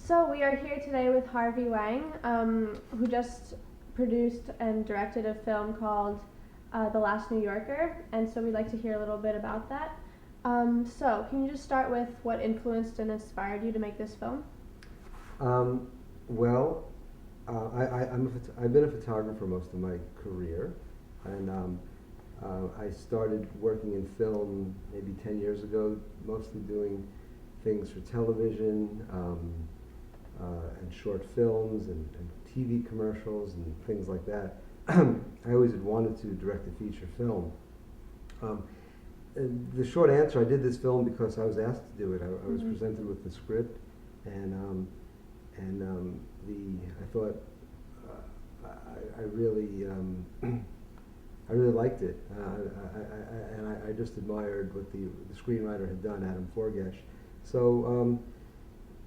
So we are here today with Harvey Wang, who just produced and directed a film called The Last New Yorker, and so we'd like to hear a little bit about that. So can you just start with what influenced and inspired you to make this film? Um, well, I've been a photographer most of my career, and I started working in film maybe 10 years ago, mostly doing things for television and short films and TV commercials and things like that. I always had wanted to direct a feature film. And the short answer, I did this film because I was asked to do it. I was presented with the script, and I thought I really I really liked it, and I just admired what the screenwriter had done, Adam Forgesh. So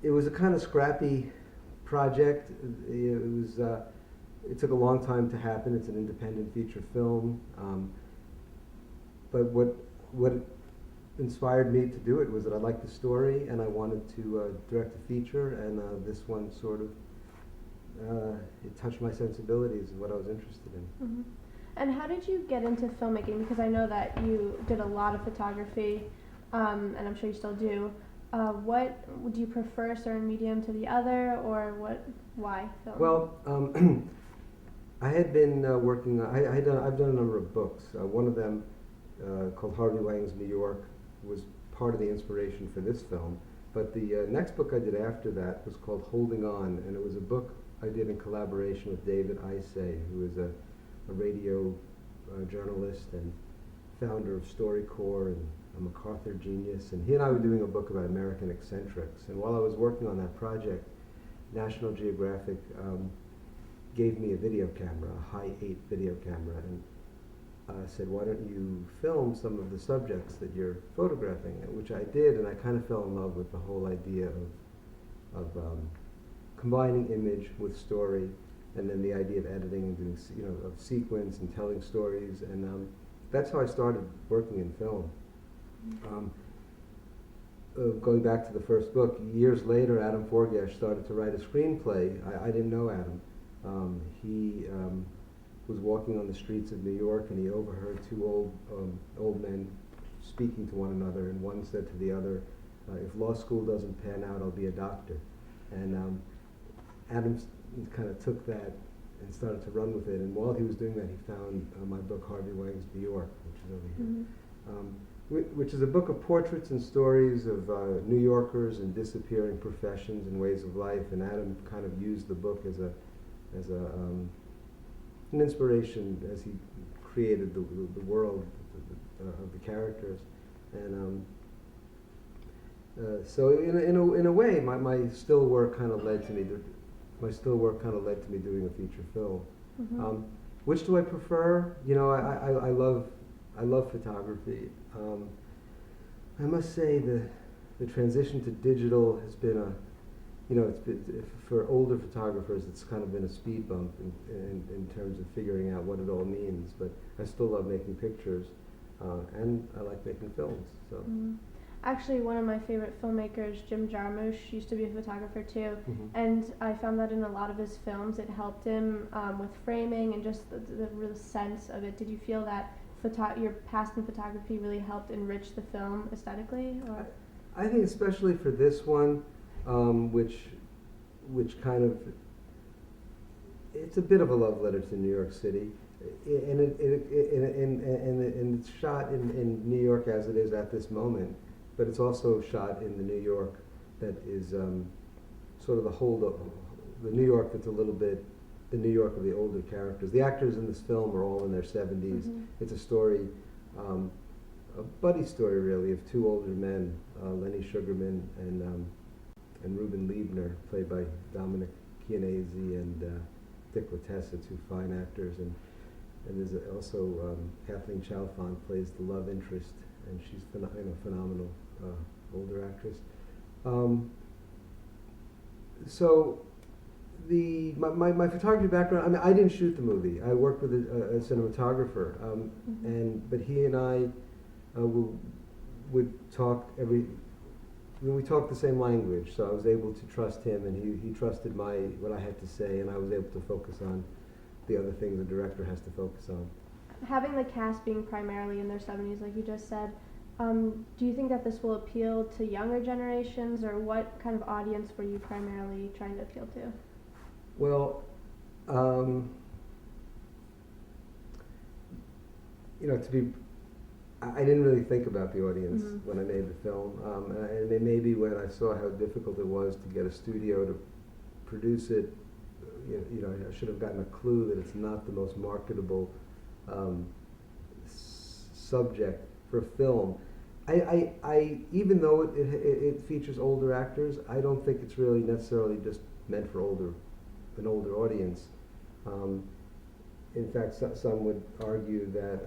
it was a kind of scrappy project. It took a long time to happen. It's an independent feature film, but what inspired me to do it was that I liked the story and I wanted to direct a feature, and this one sort of it touched my sensibilities and what I was interested in. Mm-hmm. And how did you get into filmmaking? Because I know that you did a lot of photography, and I'm sure you still do. What would you prefer, a certain medium to the other, or why film? Well, I had been working. I've done a number of books. One of them, called Harvey Wang's New York, was part of the inspiration for this film. But the next book I did after that was called Holding On, and it was a book I did in collaboration with David Isay, who is a radio journalist and founder of StoryCorps and a MacArthur genius. And he and I were doing a book about American eccentrics. And while I was working on that project, National Geographic gave me a video camera, a high 8 video camera, and said, why don't you film some of the subjects that you're photographing, which I did, and I kind of fell in love with the whole idea of combining image with story, and then the idea of editing and doing, of sequence and telling stories, and that's how I started working in film. Going back to the first book, years later, Adam Forgesh started to write a screenplay. I didn't know Adam. He was walking on the streets of New York, and he overheard two old men speaking to one another, and one said to the other, if law school doesn't pan out, I'll be a doctor. And Adam kind of took that and started to run with it, and while he was doing that, he found my book, Harvey Wang's New York, which is over here, which is a book of portraits and stories of New Yorkers and disappearing professions and ways of life, and Adam kind of used the book as an inspiration as he created the world of the characters, and so in a way, my still work kind of led to me. My still work kind of led to me doing a feature film. Which do I prefer? I love photography. I must say the transition to digital has been for older photographers, it's kind of been a speed bump in terms of figuring out what it all means. But I still love making pictures, and I like making films. So. Actually, one of my favorite filmmakers, Jim Jarmusch, used to be a photographer too, and I found that in a lot of his films it helped him with framing and just the real sense of it. Did you feel that your past in photography really helped enrich the film aesthetically? Or? I think especially for this one, which kind of, it's a bit of a love letter to New York City, and it's shot in New York as it is at this moment, but it's also shot in the New York that is sort of the New York that's a little bit the New York of the older characters. The actors in this film are all in their 70s. It's a story, a buddy story really, of two older men, Lenny Sugarman and Reuben Liebner, played by Dominic Chianese and Dick Latessa, two fine actors, and there's also Kathleen Chalfant plays the love interest, and she's phenomenal older actress. So my photography background, I mean, I didn't shoot the movie. I worked with a cinematographer, but he and I would talk we talked the same language, so I was able to trust him, and he trusted what I had to say, and I was able to focus on the other things the director has to focus on. Having the cast being primarily in their 70s, like you just said, do you think that this will appeal to younger generations, or what kind of audience were you primarily trying to appeal to? Well, I didn't really think about the audience when I made the film, and maybe when I saw how difficult it was to get a studio to produce it, I should have gotten a clue that it's not the most marketable subject for film. I even though it features older actors, I don't think it's really necessarily just meant for an older audience. In fact, some would argue that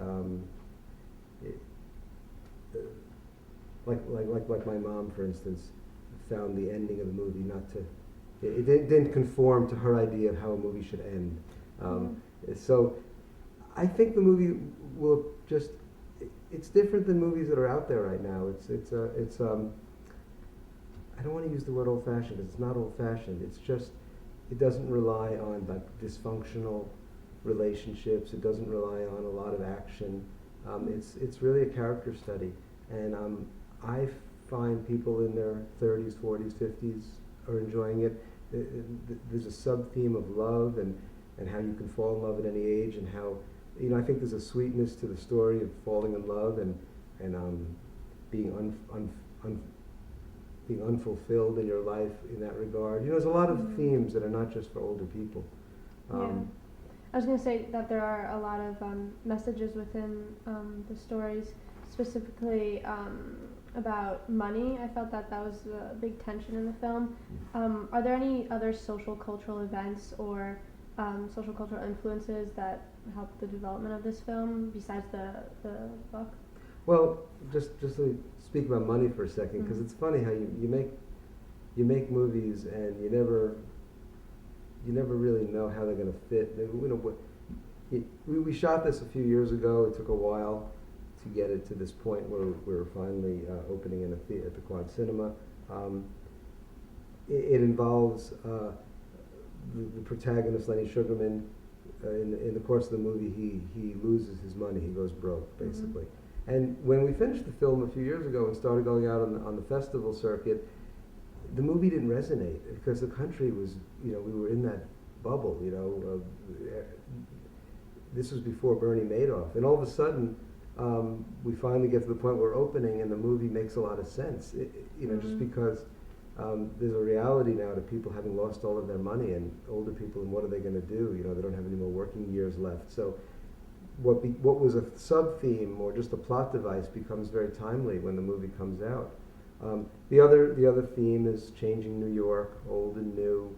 like my mom, for instance, found the ending of the movie it didn't conform to her idea of how a movie should end. So I think the movie will it's different than movies that are out there right now. I don't want to use the word old-fashioned because it's not old-fashioned. It's just, it doesn't rely on like dysfunctional relationships. It doesn't rely on a lot of action. It's really a character study, and I find people in their 30s, 40s, 50s are enjoying it. There's a sub-theme of love and how you can fall in love at any age, and how, I think there's a sweetness to the story of falling in love and being being unfulfilled in your life in that regard. There's a lot of themes that are not just for older people. I was going to say that there are a lot of messages within the stories, specifically about money. I felt that was a big tension in the film. Are there any other social cultural events or social cultural influences that helped the development of this film besides the book? Well, just to speak about money for a second, because it's funny how you make movies and you never really know how they're going to fit. We shot this a few years ago. It took a while to get it to this point where we're finally opening in at the Quad Cinema. It involves the protagonist, Lenny Sugarman. In the course of the movie, he loses his money. He goes broke, basically. And when we finished the film a few years ago and started going out on the festival circuit, the movie didn't resonate because the country was, we were in that bubble, this was before Bernie Madoff. And all of a sudden, we finally get to the point where we're opening and the movie makes a lot of sense, just because there's a reality now to people having lost all of their money, and older people, and what are they going to do? They don't have any more working years left. So what was a sub-theme or just a plot device becomes very timely when the movie comes out. The other theme is changing New York, old and new.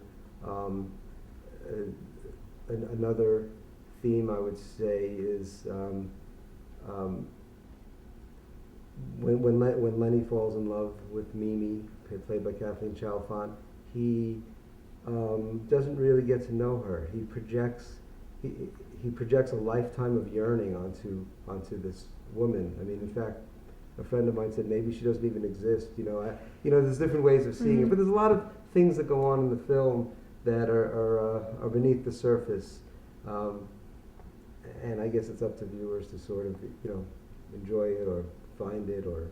Another theme I would say is when Lenny falls in love with Mimi, played by Kathleen Chalfant, he doesn't really get to know her. He projects a lifetime of yearning onto this woman. I mean, in fact, a friend of mine said maybe she doesn't even exist. There's different ways of seeing it, but there's a lot of things that go on in the film that are beneath the surface, and I guess it's up to viewers to sort of enjoy it or find it or